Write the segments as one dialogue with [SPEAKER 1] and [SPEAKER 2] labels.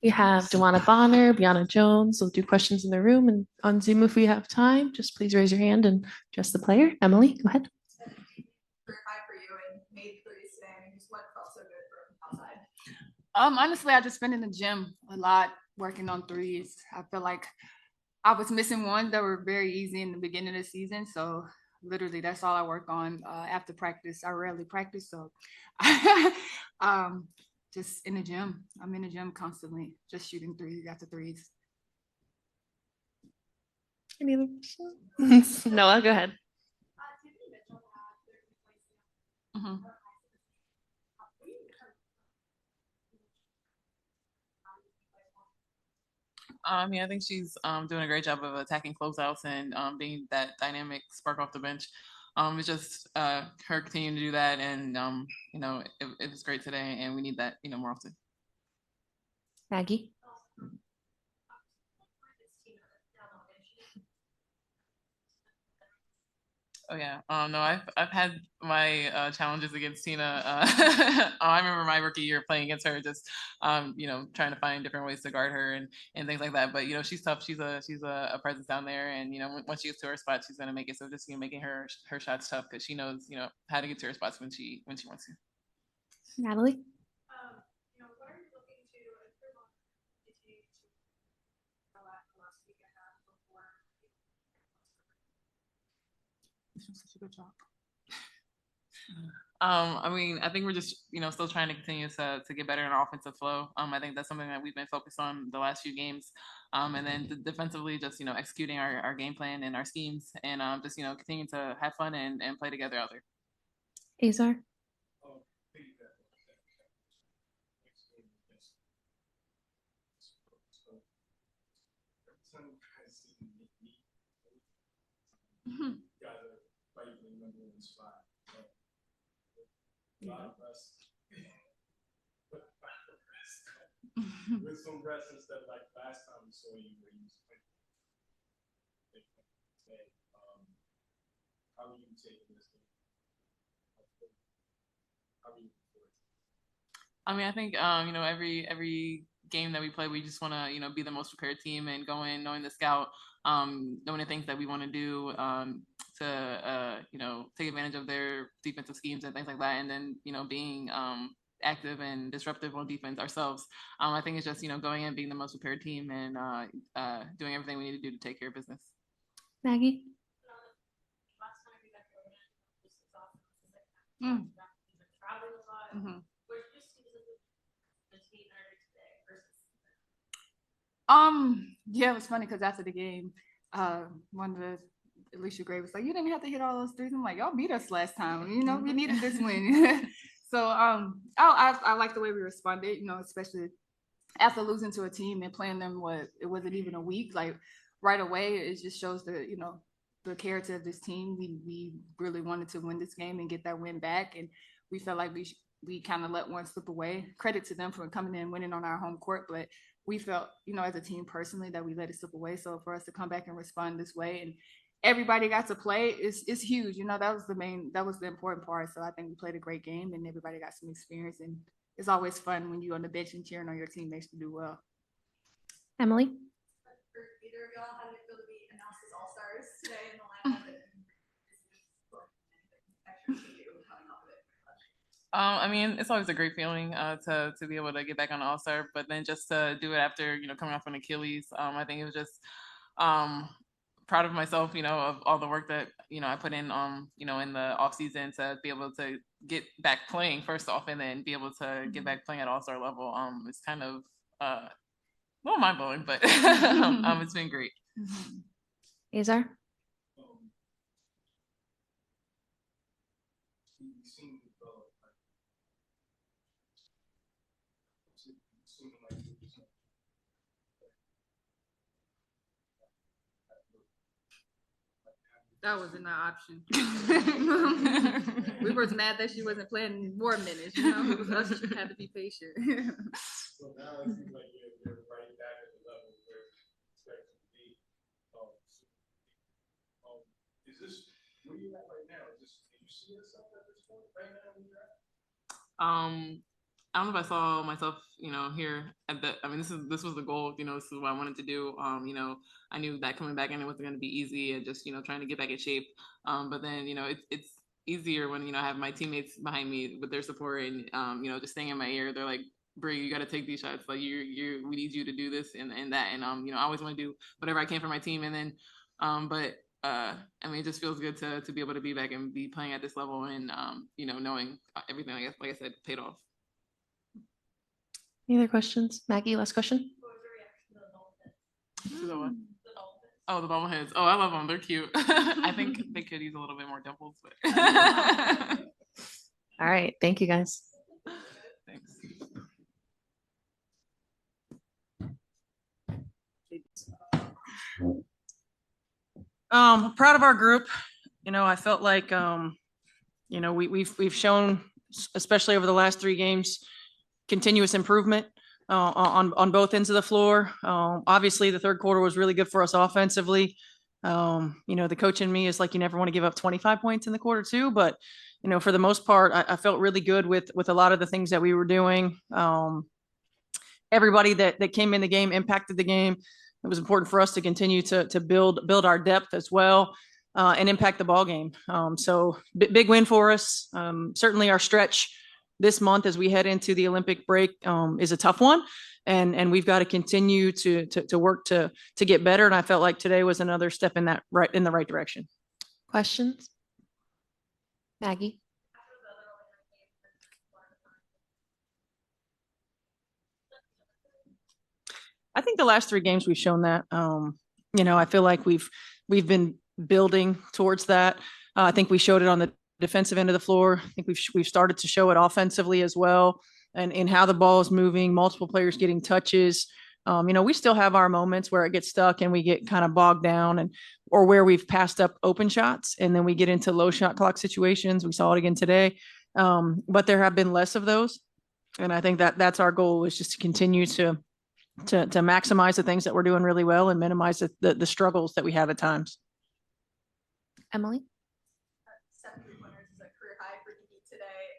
[SPEAKER 1] We have DeWanna Bonner, Brionna Jones. We'll do questions in the room and on Zoom if we have time. Just please raise your hand and address the player. Emily, go ahead.
[SPEAKER 2] For you and made threes today. Just what felt so good from outside?
[SPEAKER 3] Honestly, I just been in the gym a lot working on threes. I feel like I was missing ones that were very easy in the beginning of the season. So literally that's all I work on after practice. I rarely practice. So just in the gym. I'm in the gym constantly, just shooting threes after threes.
[SPEAKER 1] Any other questions? Noah, go ahead.
[SPEAKER 3] Mm-hmm.
[SPEAKER 4] Yeah, I think she's doing a great job of attacking closeouts and being that dynamic spark off the bench. It's just her continuing to do that, and it was great today, and we need that more often.
[SPEAKER 1] Maggie.
[SPEAKER 4] Oh yeah. No, I've had my challenges against Tina. I remember my rookie year playing against her, just trying to find different ways to guard her and things like that. But she's tough. She's a presence down there, and once she gets to her spot, she's gonna make it. So just making her shots tough because she knows how to get to her spots when she wants to.
[SPEAKER 1] Natalie.
[SPEAKER 2] What are you looking to improve on?
[SPEAKER 3] Such a good job.
[SPEAKER 4] I think we're just, still trying to continue to get better in our offensive flow. I think that's something that we've been focused on the last few games. And then defensively, just, executing our game plan and our schemes and just, continuing to have fun and play together out there.
[SPEAKER 1] Azar.
[SPEAKER 3] Mm-hmm.
[SPEAKER 5] With some rest instead of like last time we saw you where you how are you taking this game? How are you?
[SPEAKER 4] I think every game that we play, we just want to be the most prepared team and go in knowing the scout, knowing the things that we want to do to take advantage of their defensive schemes and things like that, and then being active and disruptive on defense ourselves. I think it's just going in being the most prepared team and doing everything we need to do to take care of business.
[SPEAKER 1] Maggie.
[SPEAKER 3] Mm. Mm-hmm. Yeah, it was funny because after the game, one of the Alicia Gray was like, "You didn't have to hit all those threes." I'm like, "Y'all beat us last time. We needed this win." So I like the way we responded. Especially after losing to a team and playing them it wasn't even a week. Like right away, it just shows the character of this team. We really wanted to win this game and get that win back, and we felt like we kind of let one slip away. Credit to them for coming in and winning on our home court, but we felt, as a team personally, that we let it slip away. So for us to come back and respond this way, and everybody got to play, it's huge. That was the important part. So I think we played a great game, and everybody got some experience. And it's always fun when you're on the bench and cheering on your teammates to do well.
[SPEAKER 1] Emily.
[SPEAKER 2] For either of y'all, how did it feel to be announced as all-stars today in the lineup?
[SPEAKER 4] It's always a great feeling to be able to get back on the All-Star, but then just to do it after coming off an Achilles, I think it was just proud of myself, of all the work that I put in in the off season to be able to get back playing first off, and then be able to get back playing at All-Star level. It's kind of a little mind blowing, but it's been great.
[SPEAKER 1] Azar.
[SPEAKER 3] That wasn't an option. We were mad that she wasn't playing more minutes. It was us who had to be patient.
[SPEAKER 5] So now it seems like you're right back at the level where you expect to be. Is this where you at right now? Can you see yourself at this point right now? Where you're at?
[SPEAKER 4] I don't know if I saw myself, here at the. I mean, this was the goal. This is what I wanted to do. I knew that coming back in it wasn't going to be easy, and just trying to get back in shape. But then it's easier when I have my teammates behind me with their support and just staying in my ear. They're like, Brie, you got to take these shots. Like we need you to do this and that. And I always want to do whatever I can for my team. And then, I mean, it just feels good to be able to be back and be playing at this level and knowing everything. Like I said, paid off.
[SPEAKER 1] Any other questions? Maggie, last question.
[SPEAKER 2] What was your reaction to the Dolphins?
[SPEAKER 4] To the what?
[SPEAKER 2] The Dolphins.
[SPEAKER 4] Oh, the bobbleheads. Oh, I love them. They're cute. I think they could use a little bit more dimples, but
[SPEAKER 1] All right. Thank you, guys.
[SPEAKER 4] thanks.
[SPEAKER 6] Proud of our group. I felt like we've shown, especially over the last 3 games, continuous improvement on both ends of the floor. Obviously, the third quarter was really good for us offensively. The coach in me is like, you never want to give up 25 points in the quarter too, but for the most part, I felt really good with a lot of the things that we were doing. Everybody that came in the game impacted the game. It was important for us to continue to build our depth as well and impact the ball game. So big win for us. Certainly our stretch this month as we head into the Olympic break is a tough one. And we've got to continue to work to get better. And I felt like today was another step in the right direction.
[SPEAKER 1] Questions? Maggie?
[SPEAKER 6] I think the last 3 games we've shown that. I feel like we've been building towards that. I think we showed it on the defensive end of the floor. I think we've started to show it offensively as well, and in how the ball is moving, multiple players getting touches. We still have our moments where it gets stuck and we get kind of bogged down or where we've passed up open shots and then we get into low shot clock situations. We saw it again today. But there have been less of those. And I think that's our goal, is just to continue to maximize the things that we're doing really well and minimize the struggles that we have at times.
[SPEAKER 1] Emily?
[SPEAKER 2] 7 3-pointers is a career high for Dee today.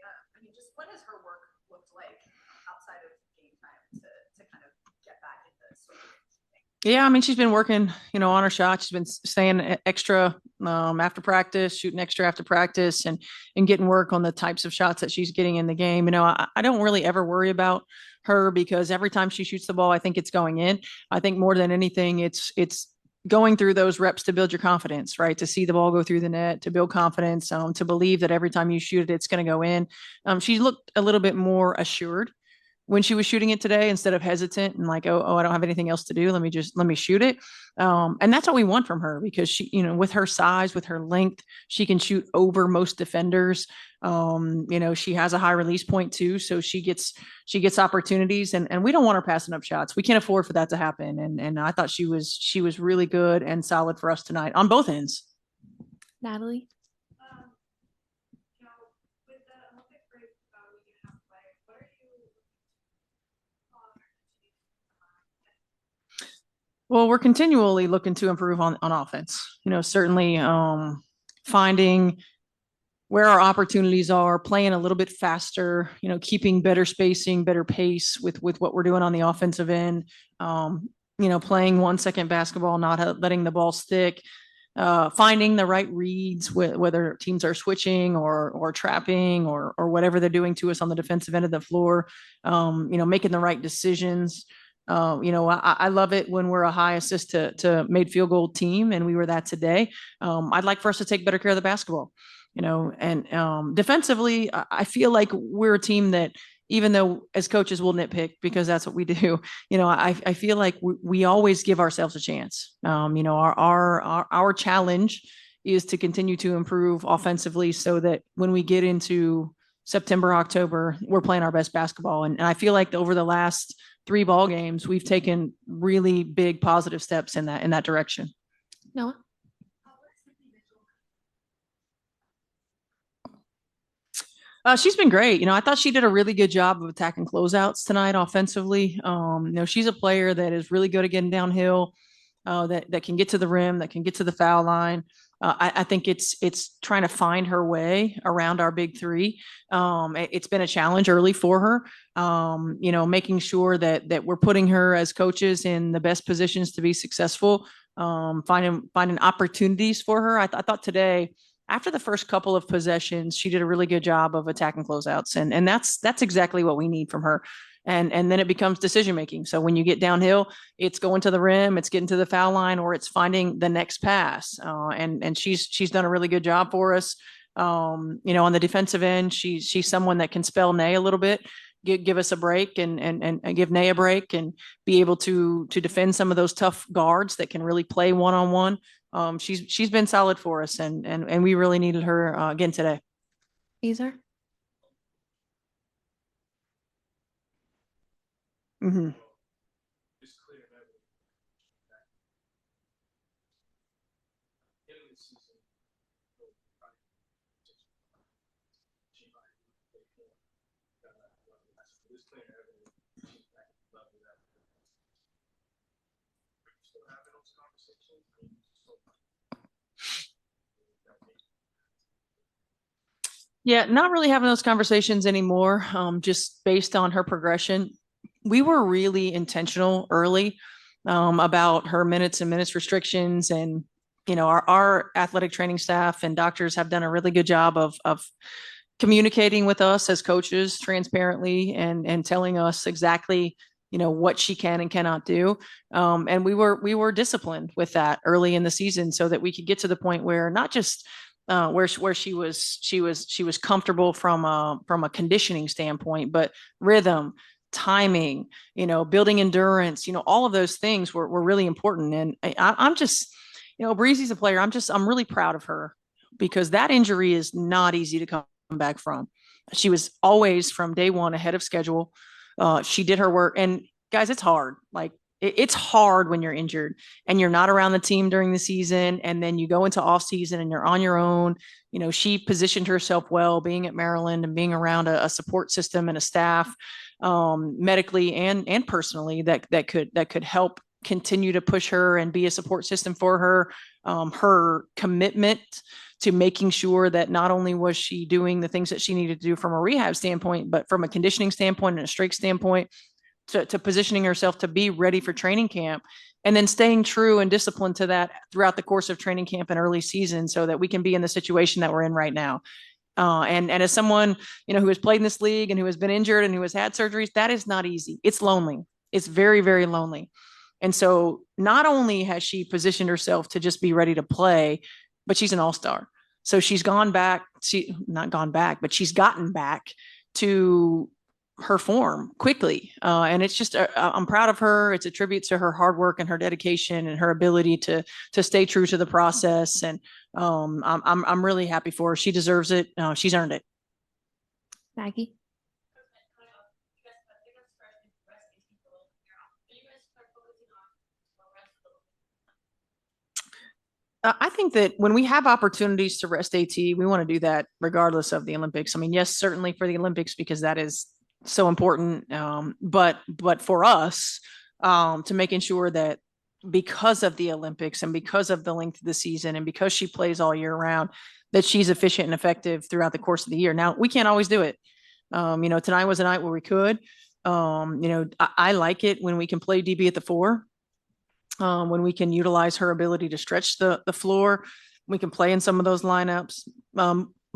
[SPEAKER 2] Just what has her work looked like outside of game time to kind of get back into swing?
[SPEAKER 6] Yeah, she's been working, on her shot. She's been staying extra after practice, shooting extra after practice, and getting work on the types of shots that she's getting in the game. I don't really ever worry about her because every time she shoots the ball, I think it's going in. I think more than anything, it's going through those reps to build your confidence, right? To see the ball go through the net, to build confidence, to believe that every time you shoot it, it's going to go in. She looked a little bit more assured when she was shooting it today, instead of hesitant and like, oh, I don't have anything else to do. Let me shoot it. And that's what we want from her, because she, with her size, with her length, she can shoot over most defenders. She has a high release point too. So she gets opportunities, and we don't want her passing up shots. We can't afford for that to happen. And I thought she was really good and solid for us tonight on both ends.
[SPEAKER 1] Natalie?
[SPEAKER 2] With the Olympic break, we can have play. What are you
[SPEAKER 6] Well, we're continually looking to improve on offense. Certainly finding where our opportunities are, playing a little bit faster, keeping better spacing, better pace with what we're doing on the offensive end. Playing 1-second basketball, not letting the ball stick, finding the right reads, whether teams are switching or trapping or whatever they're doing to us on the defensive end of the floor, making the right decisions. I love it when we're a high assist to made field goal team, and we were that today. I'd like for us to take better care of the basketball, and defensively, I feel like we're a team that, even though as coaches we'll nitpick because that's what we do, I feel like we always give ourselves a chance. Our challenge is to continue to improve offensively so that when we get into September, October, we're playing our best basketball. And I feel like over the last 3 ball games, we've taken really big positive steps in that direction.
[SPEAKER 1] Noah?
[SPEAKER 6] She's been great. I thought she did a really good job of attacking closeouts tonight offensively. She's a player that is really good at getting downhill, that can get to the rim, that can get to the foul line. I think it's trying to find her way around our big three. It's been a challenge early for her. Making sure that we're putting her as coaches in the best positions to be successful. Finding opportunities for her. I thought today, after the first couple of possessions, she did a really good job of attacking closeouts, and that's exactly what we need from her. And then it becomes decision making. So when you get downhill, it's going to the rim, it's getting to the foul line, or it's finding the next pass. And she's done a really good job for us. On the defensive end, she's someone that can spell Nay a little bit, give us a break and give Nay a break, and be able to defend some of those tough guards that can really play one on one. She's been solid for us, and we really needed her again today.
[SPEAKER 1] Azar?
[SPEAKER 6] Mm-hmm.
[SPEAKER 5] It's clear that in the season, she might be this clear evidence she's back at the level that we're still having those conversations.
[SPEAKER 6] Yeah, not really having those conversations anymore. Just based on her progression. We were really intentional early about her minutes and minutes restrictions, and our athletic training staff and doctors have done a really good job of communicating with us as coaches transparently and telling us exactly what she can and cannot do. And we were disciplined with that early in the season so that we could get to the point where not just where she was comfortable from a conditioning standpoint, but rhythm, timing, building endurance, all of those things were really important. And I'm just, Breezy's a player. I'm really proud of her because that injury is not easy to come back from. She was always from day one ahead of schedule. She did her work, and guys, it's hard. Like it's hard when you're injured and you're not around the team during the season, and then you go into off season and you're on your own. She positioned herself well being at Maryland and being around a support system and a staff, medically and personally that could help continue to push her and be a support system for her. Her commitment to making sure that not only was she doing the things that she needed to do from a rehab standpoint, but from a conditioning standpoint and a strength standpoint, to positioning herself to be ready for training camp, and then staying true and disciplined to that throughout the course of training camp and early season so that we can be in the situation that we're in right now. And as someone, who has played in this league and who has been injured and who has had surgeries, that is not easy. It's lonely. It's very, very lonely. And so not only has she positioned herself to just be ready to play, but she's an all-star. So she's gone back, not gone back, but she's gotten back to her form quickly. And it's just, I'm proud of her. It's a tribute to her hard work and her dedication and her ability to stay true to the process. And I'm really happy for her. She deserves it. She's earned it.
[SPEAKER 1] Maggie?
[SPEAKER 6] I think that when we have opportunities to rest AT, we want to do that regardless of the Olympics. I mean, yes, certainly for the Olympics, because that is so important. But for us, to making sure that because of the Olympics and because of the length of the season and because she plays all year round, that she's efficient and effective throughout the course of the year. Now, we can't always do it. Tonight was a night where we could. I like it when we can play DB at the 4. When we can utilize her ability to stretch the floor, we can play in some of those lineups.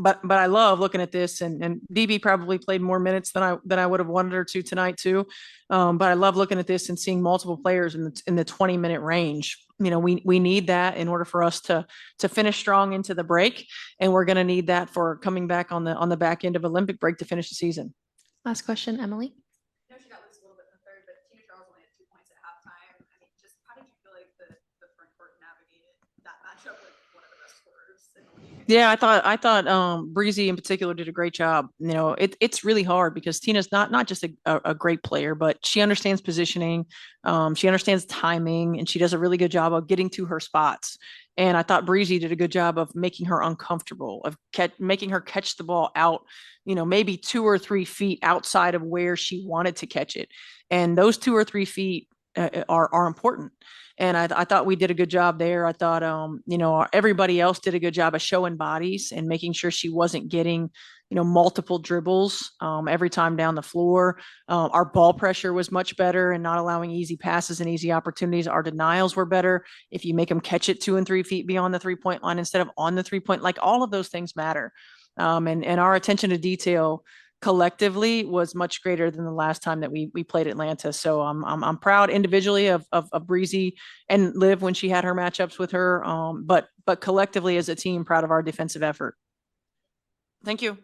[SPEAKER 6] But I love looking at this, and DB probably played more minutes than I would have wanted her to tonight too. But I love looking at this and seeing multiple players in the 20-minute range. We need that in order for us to finish strong into the break, and we're going to need that for coming back on the back end of Olympic break to finish the season.
[SPEAKER 1] Last question, Emily.
[SPEAKER 2] I know she got loose a little bit in the third, but Tina Charles only had 2 points at halftime. I mean, just how did you feel like the front court navigated that matchup with one of the best scorers in the league?
[SPEAKER 6] Yeah, I thought Breezy in particular did a great job. It's really hard because Tina's not just a great player, but she understands positioning, she understands timing, and she does a really good job of getting to her spots. And I thought Breezy did a good job of making her uncomfortable, of making her catch the ball out, maybe 2 or 3 feet outside of where she wanted to catch it. And those 2 or 3 feet are important. And I thought we did a good job there. I thought, everybody else did a good job of showing bodies and making sure she wasn't getting, multiple dribbles every time down the floor. Our ball pressure was much better and not allowing easy passes and easy opportunities. Our denials were better. If you make them catch it 2 and 3 feet beyond the 3-point line instead of on the 3-point, like all of those things matter. And our attention to detail collectively was much greater than the last time that we played Atlanta. So I'm proud individually of Breezy and Liv when she had her matchups with her. But collectively as a team, proud of our defensive effort. Thank you.